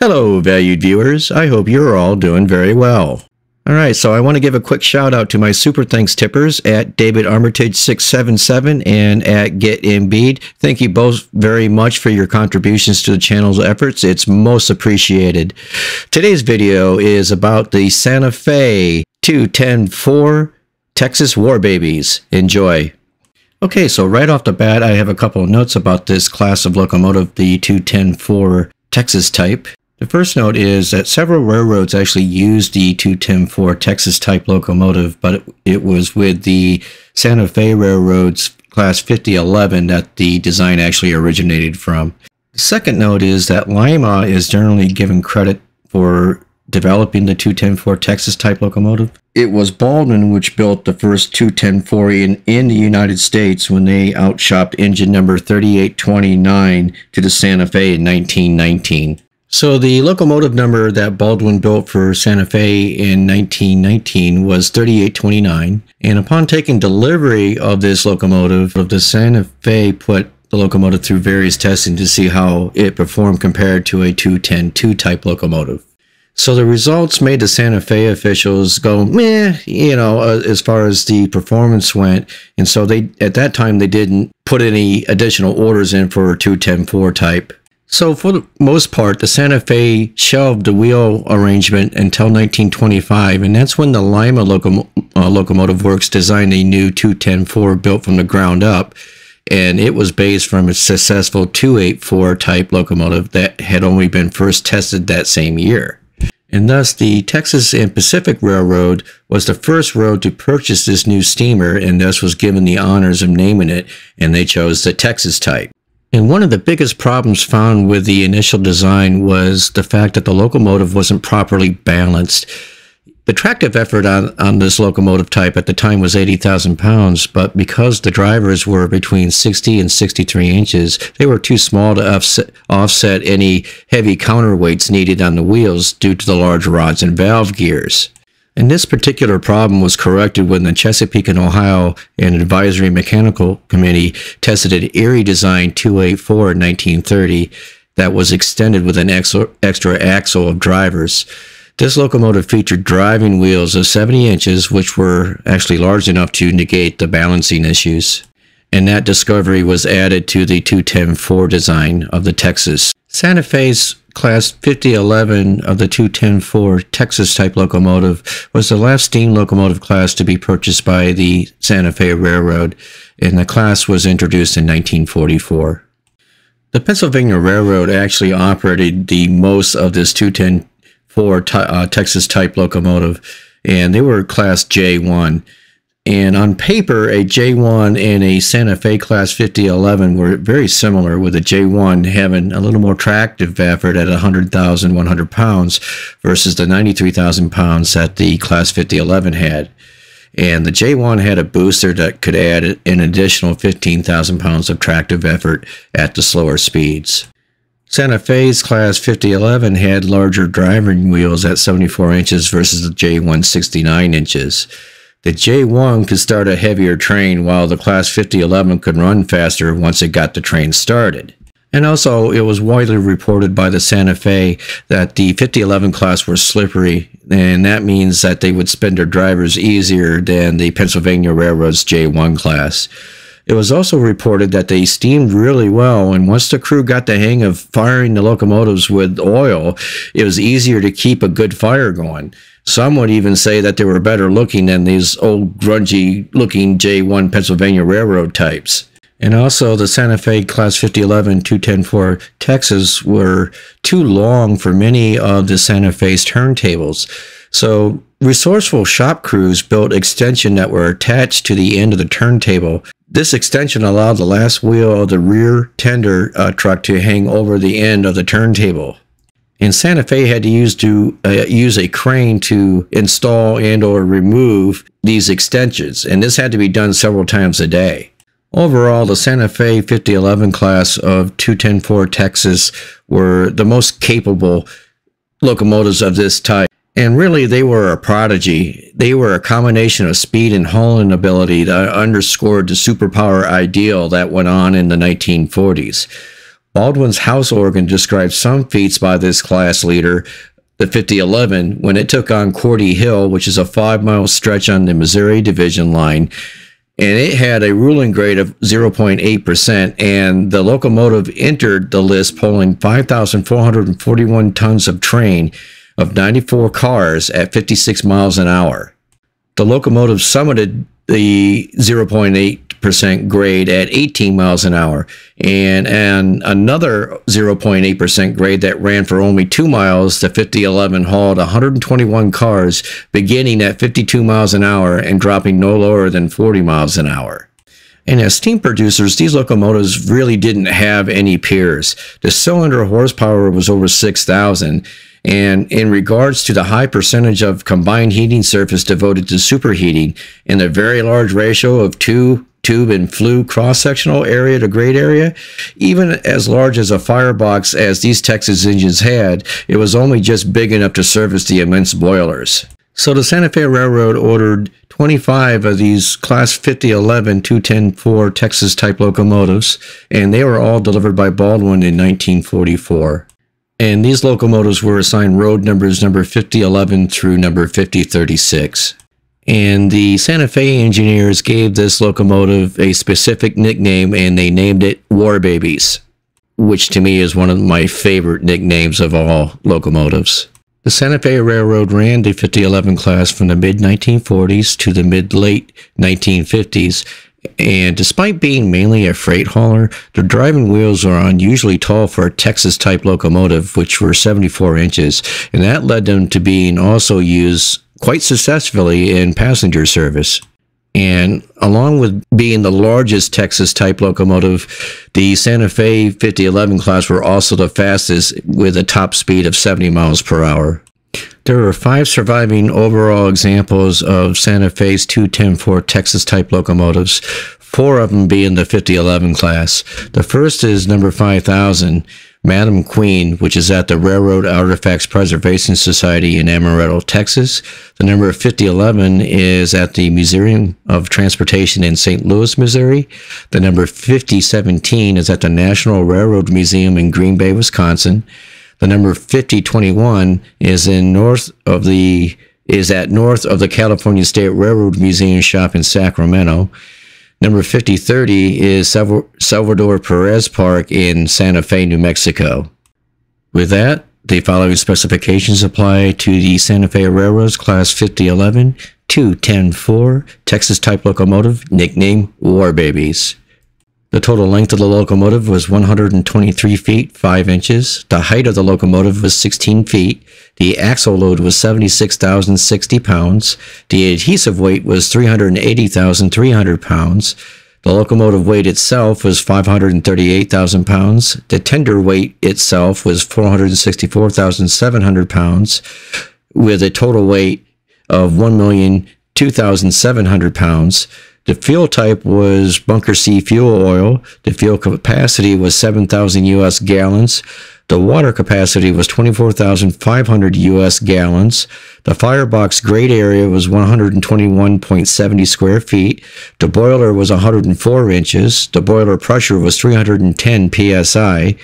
Hello, valued viewers. I hope you're all doing very well. Alright, so I want to give a quick shout out to my super thanks tippers at David Armitage 677 and at Get Embiid. Thank you both very much for your contributions to the channel's efforts. It's most appreciated. Today's video is about the Santa Fe 210-4 Texas War Babies. Enjoy. Okay, so right off the bat, I have a couple of notes about this class of locomotive, the 210-4 Texas type. The first note is that several railroads actually used the 210-4 Texas type locomotive, but it was with the Santa Fe Railroad's class 5011 that the design actually originated from. The second note is that Lima is generally given credit for developing the 210-4 Texas type locomotive. It was Baldwin which built the first 210-4 in the United States when they outshopped engine number 3829 to the Santa Fe in 1919. So the locomotive number that Baldwin built for Santa Fe in 1919 was 3829, and upon taking delivery of this locomotive, the Santa Fe put the locomotive through various testing to see how it performed compared to a 210-2 type locomotive. So the results made the Santa Fe officials go, meh, as far as the performance went, and so at that time they didn't put any additional orders in for a 210-4 type. So for the most part, the Santa Fe shelved the wheel arrangement until 1925, and that's when the Lima Locomotive Works designed a new 210-4 built from the ground up, and it was based from a successful 284 type locomotive that had only been first tested that same year. And thus, the Texas and Pacific Railroad was the first road to purchase this new steamer, and thus was given the honors of naming it, and they chose the Texas type. And one of the biggest problems found with the initial design was the fact that the locomotive wasn't properly balanced. The tractive effort on this locomotive type at the time was 80,000 pounds, but because the drivers were between 60 and 63 inches, they were too small to offset any heavy counterweights needed on the wheels due to the large rods and valve gears. And this particular problem was corrected when the Chesapeake and Ohio and Advisory Mechanical Committee tested an Erie Design 284 in 1930 that was extended with an extra axle of drivers. This locomotive featured driving wheels of 70 inches, which were actually large enough to negate the balancing issues. And that discovery was added to the 210-4 design of the Texas. Santa Fe's Class 5011 of the 210-4 Texas type locomotive was the last steam locomotive class to be purchased by the Santa Fe Railroad, and the class was introduced in 1944. The Pennsylvania Railroad actually operated the most of this 210-4 Texas type locomotive, and they were Class J1. And on paper, a J1 and a Santa Fe Class 5011 were very similar, with a J1 having a little more tractive effort at 100,100 pounds versus the 93,000 pounds that the Class 5011 had. And the J1 had a booster that could add an additional 15,000 pounds of tractive effort at the slower speeds. Santa Fe's Class 5011 had larger driving wheels at 74 inches versus the J1 69 inches. The J1 could start a heavier train, while the Class 5011 could run faster once it got the train started. And also, it was widely reported by the Santa Fe that the 5011 class were slippery, and that means that they would spin their drivers easier than the Pennsylvania Railroad's J1 class. It was also reported that they steamed really well, and once the crew got the hang of firing the locomotives with oil, it was easier to keep a good fire going. Some would even say that they were better looking than these old grungy looking J1 Pennsylvania Railroad types. And also, the Santa Fe Class 5011 210-4 Texas were too long for many of the Santa Fe's turntables. So resourceful shop crews built extensions that were attached to the end of the turntable. This extension allowed the last wheel of the rear tender truck to hang over the end of the turntable. And Santa Fe had to use a crane to install and or remove these extensions, and this had to be done several times a day. Overall, the Santa Fe 5011 class of 210-4 Texas were the most capable locomotives of this type. And really, they were a prodigy. They were a combination of speed and hauling ability that underscored the superpower ideal that went on in the 1940s. Baldwin's house organ describes some feats by this class leader, the 5011, when it took on Cordy Hill, which is a 5-mile stretch on the Missouri Division line, and it had a ruling grade of 0.8%, and the locomotive entered the list pulling 5,441 tons of train of 94 cars at 56 miles an hour. The locomotive summited the 0.8% grade at 18 miles an hour, and another 0.8% grade that ran for only 2 miles. The 5011 hauled 121 cars beginning at 52 miles an hour and dropping no lower than 40 miles an hour. And as steam producers, these locomotives really didn't have any peers. The cylinder horsepower was over 6,000. And in regards to the high percentage of combined heating surface devoted to superheating and the very large ratio of tube and flue cross-sectional area to grade area, even as large as a firebox as these Texas engines had, it was only just big enough to service the immense boilers. So the Santa Fe Railroad ordered 25 of these Class 5011 210-4 Texas type locomotives, and they were all delivered by Baldwin in 1944. And these locomotives were assigned road numbers number 5011 through number 5036. And the Santa Fe engineers gave this locomotive a specific nickname, and they named it War Babies, which to me is one of my favorite nicknames of all locomotives. The Santa Fe Railroad ran the 5011 class from the mid-1940s to the mid-late 1950s, and despite being mainly a freight hauler, the driving wheels are unusually tall for a Texas-type locomotive, which were 74 inches, and that led them to being also used quite successfully in passenger service. And along with being the largest Texas-type locomotive, the Santa Fe 5011 class were also the fastest with a top speed of 70 miles per hour. There are 5 surviving overall examples of Santa Fe's 210-4 Texas-type locomotives, 4 of them being the 5011 class. The first is number 5000, Madam Queen, which is at the Railroad Artifacts Preservation Society in Amaretto, Texas. The number 5011 is at the Museum of Transportation in St. Louis, Missouri. The number 5017 is at the National Railroad Museum in Green Bay, Wisconsin. The number 5021 is north of the California State Railroad Museum shop in Sacramento. Number 5030 is Salvador Perez Park in Santa Fe, New Mexico. With that, the following specifications apply to the Santa Fe Railroad's Class 5011 210-4 Texas type locomotive, nicknamed War Babies. The total length of the locomotive was 123 feet 5 inches. The height of the locomotive was 16 feet. The axle load was 76,060 pounds. The adhesive weight was 380,300 pounds. The locomotive weight itself was 538,000 pounds. The tender weight itself was 464,700 pounds, with a total weight of 1,002,700 pounds. The fuel type was bunker C fuel oil. The fuel capacity was 7,000 U.S. gallons. The water capacity was 24,500 U.S. gallons. The firebox grade area was 121.70 square feet. The boiler was 104 inches. The boiler pressure was 310 psi.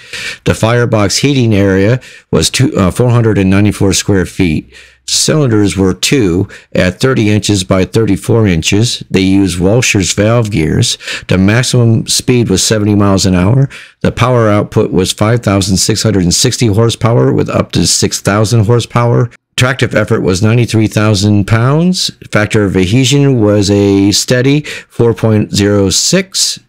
The firebox heating area was 494 square feet. Cylinders were 2 at 30 inches by 34 inches. They used Walsher's valve gears. The maximum speed was 70 miles an hour. The power output was 5,660 horsepower with up to 6,000 horsepower. Tractive effort was 93,000 pounds. Factor of adhesion was a steady 4.06,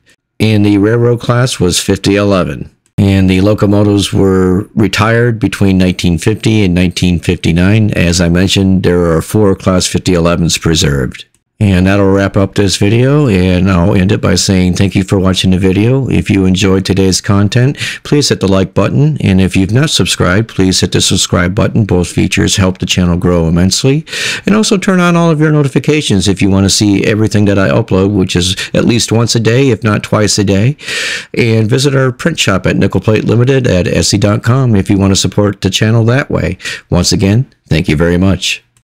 and the railroad class was 5011. And the locomotives were retired between 1950 and 1959. As I mentioned, there are 4 Class 5011s preserved. And that'll wrap up this video, and I'll end it by saying thank you for watching the video. If you enjoyed today's content, please hit the like button, and if you've not subscribed, please hit the subscribe button. Both features help the channel grow immensely. And also turn on all of your notifications if you want to see everything that I upload, which is at least once a day, if not twice a day. And visit our print shop at Nickel Plate Limited at Etsy.com if you want to support the channel that way. Once again, thank you very much.